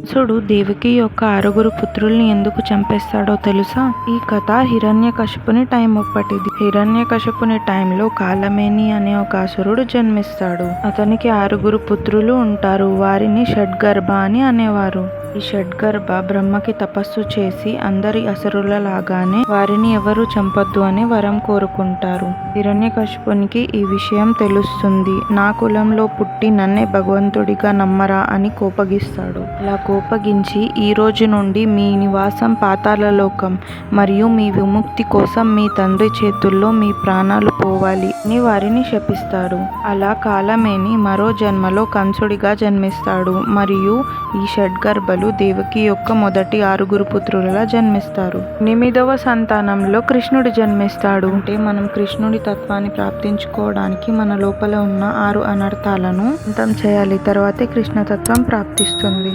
కంసుడు దేవకి యొక్క 6 పుత్రుల్ని ఎందుకు చంపేస్తాడో తెలుసా? ఈ కథ హిరణ్యకశిపుని టైం అప్పటిది. హిరణ్యకశిపుని టైంలో కాలమేని అనే ఒక అసురుడు జన్మిస్తాడు. అతనికి 6 పుత్రులు ఉంటారు. వారిని షడ్గర్భ అని అనేవారు. ఈ షడ్గర్భ బ్రహ్మకి తపస్సు చేసి అందరి అసురుల లాగానే వారిని ఎవరు చంపొద్దు అని వరం కోరుకుంటారు. హిరణ్యకశిపునికి ఈ విషయం తెలుస్తుంది. నా కులంలో పుట్టి నన్నే భగవంతుడిగా నమ్మరా అని కోపగిస్తాడు. ఇలా కోపగించి ఈ రోజు నుండి మీ నివాసం పాతాళలోకం మరియు మీ విముక్తి కోసం మీ తండ్రి చేతుల్లో మీ ప్రాణాలు పోవాలి అని వారిని శపిస్తాడు. అలా కాలమేని మరో జన్మలో కంసుడిగా జన్మిస్తాడు మరియు ఈ షడ్గర్భలు దేవకి యొక్క మొదటి 6 పుత్రులుగా జన్మిస్తారు. 8వ సంతానంలో కృష్ణుడు జన్మిస్తాడు. అంటే మనం కృష్ణుడి తత్వాన్ని ప్రాప్తించుకోవడానికి మన లోపల ఉన్న 6 అనర్థాలను అంతం చేయాలి. తర్వాతే కృష్ణతత్వం ప్రాప్తిస్తుంది.